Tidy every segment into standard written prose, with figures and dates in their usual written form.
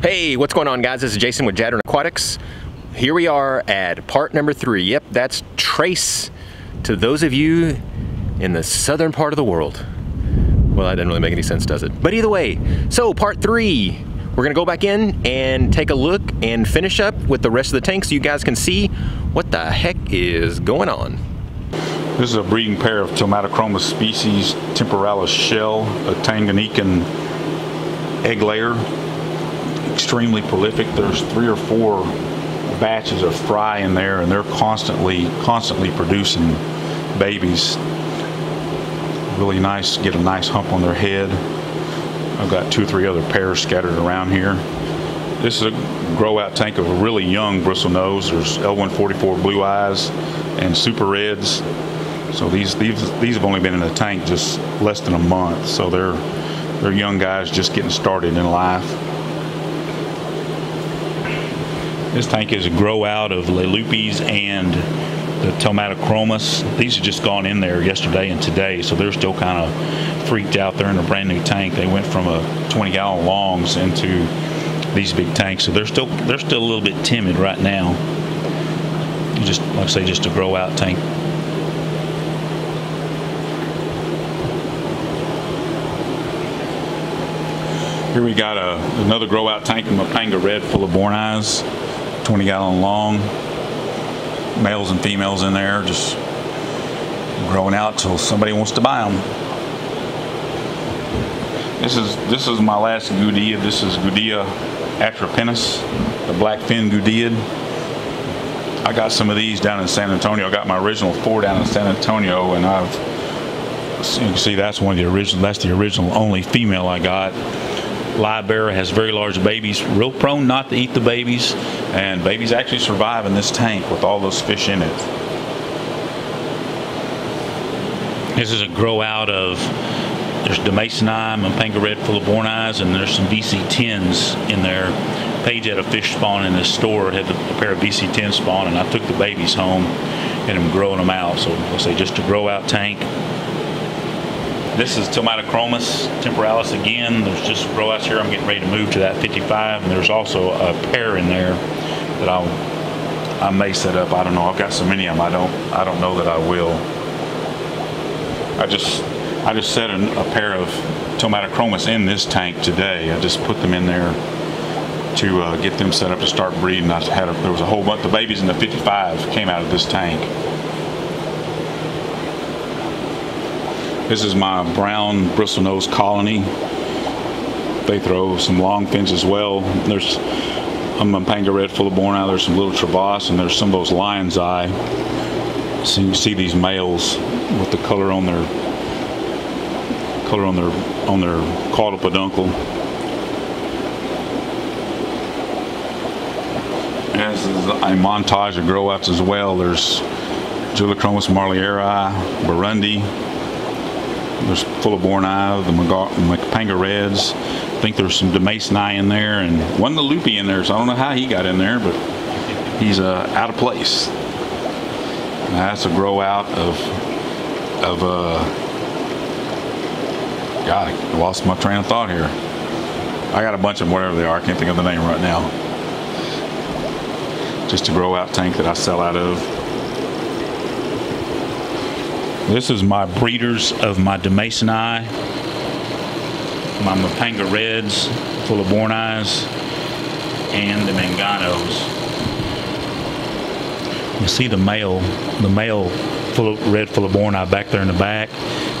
Hey, what's going on, guys? This is Jason with Jadren Aquatics. Here we are at part number 3. Yep, that's trace to those of you in the southern part of the world. Well, that didn't really make any sense, does it? But either way, so part 3, we're gonna go back in and take a look and finish up with the rest of the tank so you guys can see what the heck is going on. This is a breeding pair of Tomatochroma species, temporalis shell, a Tanganyikan egg layer. Extremely prolific. There's 3 or 4 batches of fry in there, and they're constantly producing babies. Really nice. Get a nice hump on their head. I've got 2 or 3 other pairs scattered around here. This is a grow out tank of a really young bristlenose. There's L144 blue eyes and super reds. So these have only been in the tank just less than a month. So they're young guys just getting started in life. This tank is a grow out of Lelupis and the Tomatochroma. These have just gone in there yesterday and today, so they're still kind of freaked out. They're in a brand new tank. They went from a 20-gallon longs into these big tanks, so they're still a little bit timid right now. Just like I say, just a grow out tank. Here we got another grow out tank of Mapanga red full of born eyes. 20-gallon long, males and females in there, just growing out till somebody wants to buy them. This is my last Goodid. This is Goodieds Ameca, the black fin Goodid. I got some of these down in San Antonio. I got my original 4 down in San Antonio, and you can see that's one of the original. That's the original only female I got. Live bearer, has very large babies, real prone not to eat the babies, and babies actually survive in this tank with all those fish in it. This is a grow out of, there's Demasoni, Mapanga red full of born eyes, and there's some VC10s in there. Paige had a fish spawn in this store, had a pair of VC10 spawn, and I took the babies home and I'm growing them out. So let's say just a grow out tank. This is Tomatochroma temporalis again. There's just grow outs here. I'm getting ready to move to that 55, and there's also a pair in there that I may set up. I don't know. I've got so many of them. I don't know that I will. I just set a pair of Tomatochroma in this tank today. I just put them in there to get them set up to start breeding. There was a whole bunch. The babies in the 55 came out of this tank. This is my brown bristlenose colony. They throw some long fins as well. There's a Mapanga red full of born eye. There's some little travas, and there's some of those lion's eye. So you can see these males with the color on their caudal peduncle. And this is a montage of grow outs as well. There's Julichromis marlieri, Burundi. There's full of born eye, the Mapanga reds. I think there's some Demasoni in there, and one Lelupi in there, so I don't know how he got in there, but he's out of place. Now that's a grow out of God, I lost my train of thought here. I got a bunch of them, whatever they are, I can't think of the name right now. Just a grow out tank that I sell out of. This is my breeders of my Demasoni, my Mapanga reds, full of born eyes, and the Manganos. You see the male red full of born eye back there in the back.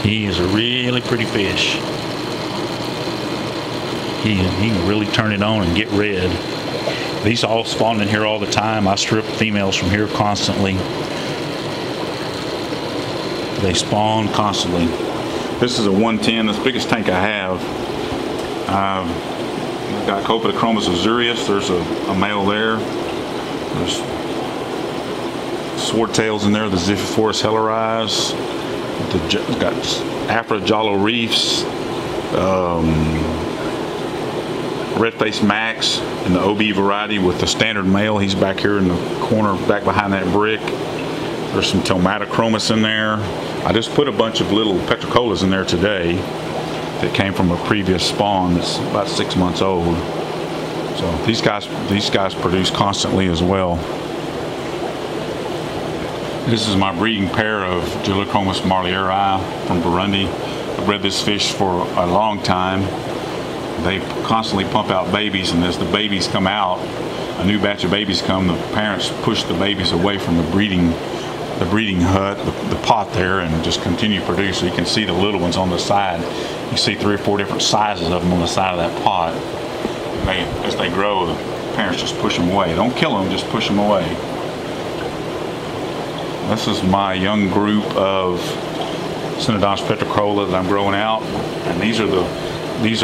He is a really pretty fish. He can really turn it on and get red. These all spawn in here all the time. I strip females from here constantly. They spawn constantly. This is a 110, the biggest tank I have. I've got Copetochromis azureus. There's a male there. There's swordtails in there, the Ziphiforus helleris. Got Afro-Jalo reefs, red-faced Max in the OB variety with the standard male. He's back here in the corner, back behind that brick. There's some Tomatochroma in there. I just put a bunch of little Petricolas in there today that came from a previous spawn that's about 6 months old. So these guys produce constantly as well. This is my breeding pair of Cichlids marlieri from Burundi. I've bred this fish for a long time. They constantly pump out babies, and as the babies come out, a new batch of babies come, the parents push the babies away from the breeding hut, the pot there, and just continue to produce. So you can see the little ones on the side. You see 3 or 4 different sizes of them on the side of that pot. As they grow, the parents just push them away. Don't kill them, just push them away. This is my young group of Bristlenose Plecos that I'm growing out, and these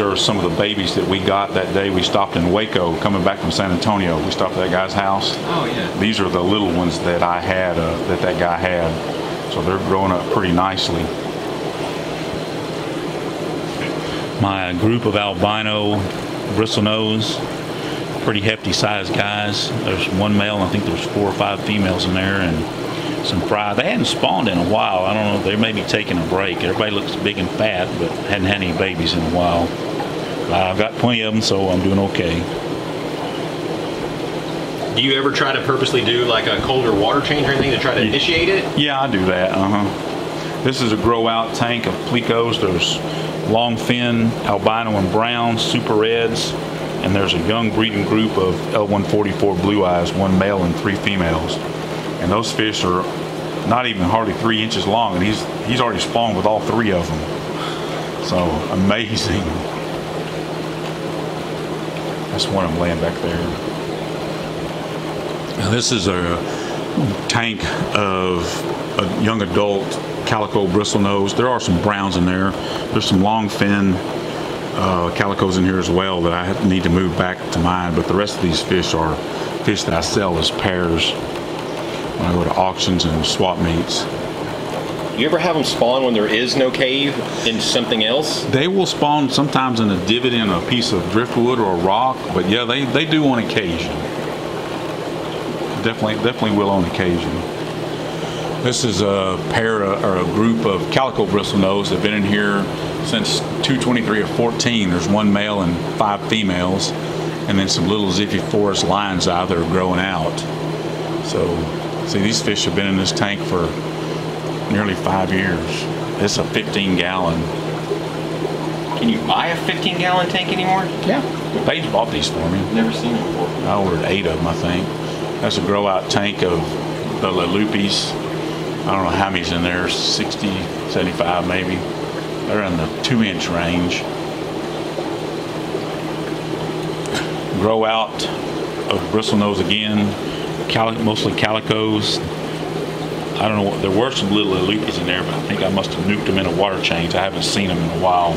are some of the babies that we got that day we stopped in Waco coming back from San Antonio. We stopped at that guy's house. Oh yeah. These are the little ones that I had, that guy had. So they're growing up pretty nicely. My group of albino bristlenose, pretty hefty sized guys. There's one male, and I think there's 4 or 5 females in there, and some fry. They hadn't spawned in a while. I don't know, they may be taking a break. Everybody looks big and fat, but hadn't had any babies in a while. I've got plenty of them, so I'm doing okay. Do you ever try to purposely do like a colder water change or anything to try to initiate it? Yeah, I do that. This is a grow out tank of plecos. There's long fin, albino and brown, super reds, and there's a young breeding group of L144 blue eyes, 1 male and 3 females. And those fish are not even hardly 3 inches long, and he's already spawned with all 3 of them. So amazing. That's one of them laying back there. Now this is a tank of a young adult calico bristlenose. There are some browns in there. There's some long fin calicos in here as well that I need to move back to mine, but the rest of these fish are fish that I sell as pairs when I go to auctions and swap meets. You ever have them spawn when there is no cave in something else? They will spawn sometimes in a divot in a piece of driftwood or a rock, but yeah, they do on occasion. Definitely will on occasion. This is a pair or a group of calico bristlenose that have been in here since 223 of 14. There's 1 male and 5 females, and then some little Zippy Forest lion's eye that are growing out. So, see, these fish have been in this tank for nearly 5 years. It's a 15-gallon. Can you buy a 15-gallon tank anymore? Yeah. Paige bought these for me. Never seen them before. I ordered 8 of them, I think. That's a grow-out tank of the Lupis. I don't know how many's in there, 60, 75 maybe. They're in the 2-inch range. Grow out of bristlenose again, mostly calicos. I don't know, there were some little lupis in there, but I think I must have nuked them in a water change. I haven't seen them in a while.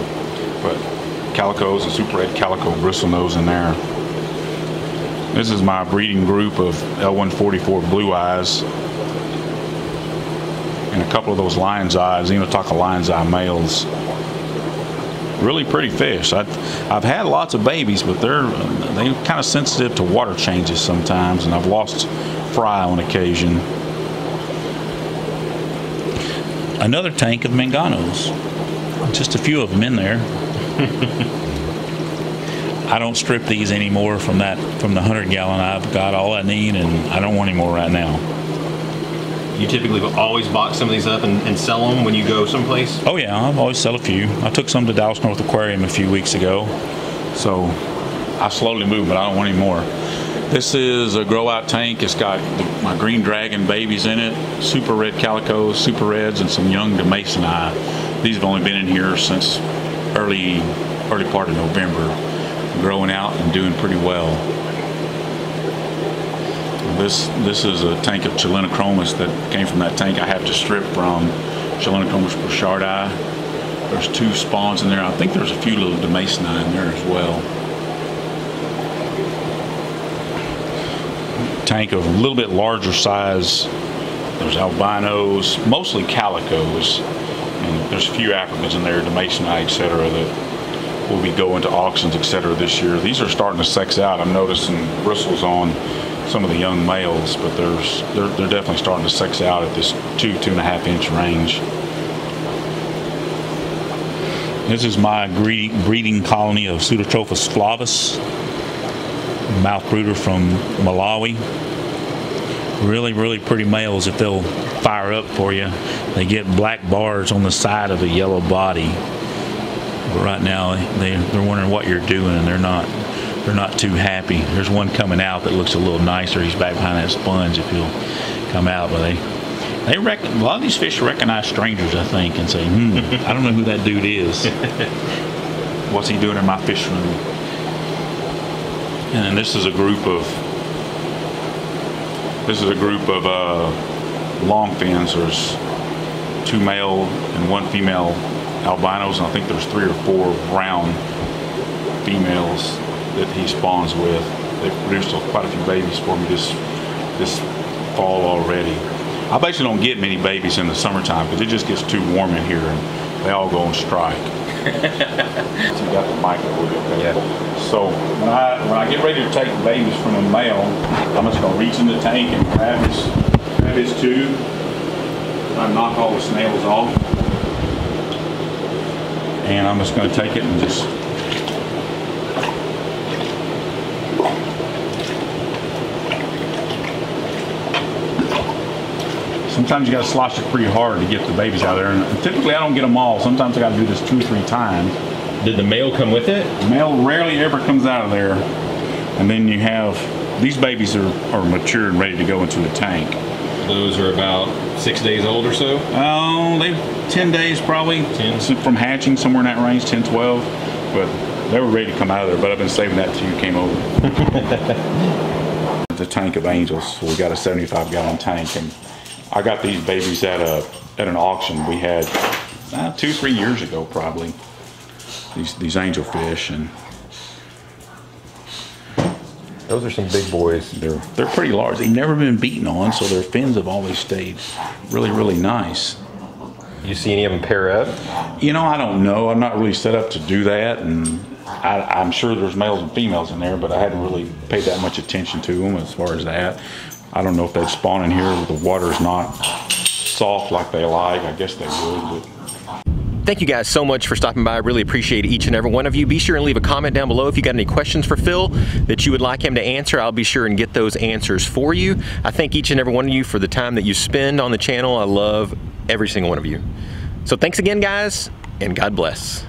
But calicos and super red calico bristlenose in there. This is my breeding group of L144 blue eyes. And a couple of those lion's eyes, Enotoca lion's eye males. Really pretty fish. I've had lots of babies, but they're kind of sensitive to water changes sometimes, and I've lost fry on occasion. Another tank of manganos. Just a few of them in there. I don't strip these anymore from the 100-gallon. I've got all I need, and I don't want any more right now. You typically always box some of these up and sell them when you go someplace? Oh yeah, I've always sell a few. I took some to Dallas North Aquarium a few weeks ago. So I slowly move, but I don't want any more. This is a grow out tank. It's got my green dragon babies in it, super red calicos, super reds, and some young Ameca. These have only been in here since early part of November, growing out and doing pretty well. This is a tank of Cichlids that came from that tank I have to strip from, Cichlids burchardi. There's 2 spawns in there. I think there's a few little Ameca in there as well. Tank of a little bit larger size. There's albinos, mostly calicos, and there's a few Africans in there, Ameca, etc., that will be going to auctions, etc. this year. These are starting to sex out. I'm noticing bristles on some of the young males, but they're definitely starting to sex out at this 2.5 inch range. This is my breeding colony of Pseudotrophus flavus. mouth brooder from Malawi. Really, really pretty males. If they'll fire up for you, they get black bars on the side of a yellow body. But right now, they're wondering what you're doing, and they're not too happy. There's one coming out that looks a little nicer. He's back behind that sponge if he'll come out. But a lot of these fish recognize strangers, I think, and say, I don't know who that dude is. What's he doing in my fish room? And then this is a group of long fins. There's 2 male and 1 female albinos, and I think there's 3 or 4 brown females that he spawns with. They've produced quite a few babies for me this fall already. I basically don't get many babies in the summertime because it just gets too warm in here and they all go on strike. So you got the mic over there. Yeah. So when I get ready to take the babies from the male, I'm just gonna reach in the tank and grab his tube. I knock all the snails off, and I'm just gonna take it and just sometimes you got to slosh it pretty hard to get the babies out of there, and typically I don't get them all. Sometimes I got to do this 2 or 3 times. Did the male come with it? The male rarely ever comes out of there, and then you have these babies are mature and ready to go into the tank. Those are about 6 days old or so? Oh, they 10 days probably. 10 from hatching, somewhere in that range, 10, 12. But they were ready to come out of there. But I've been saving that till you came over. The tank of angels. So we got a 75-gallon tank, and I got these babies at an auction we had 2, 3 years ago probably. These angel fish, and those are some big boys. They're pretty large. They've never been beaten on, so their fins have always stayed really, really nice. You see any of them pair up? You know, I don't know. I'm not really set up to do that, and I'm sure there's males and females in there, but I hadn't really paid that much attention to them as far as that. I don't know if they'd spawn in here where the water's not soft like they like. I guess they would, but Thank you guys so much for stopping by. I really appreciate each and every one of you. Be sure and leave a comment down below if you got any questions for Phil that you would like him to answer. I'll be sure and get those answers for you. I thank each and every one of you for the time that you spend on the channel. I love every single one of you. So thanks again, guys, and God bless.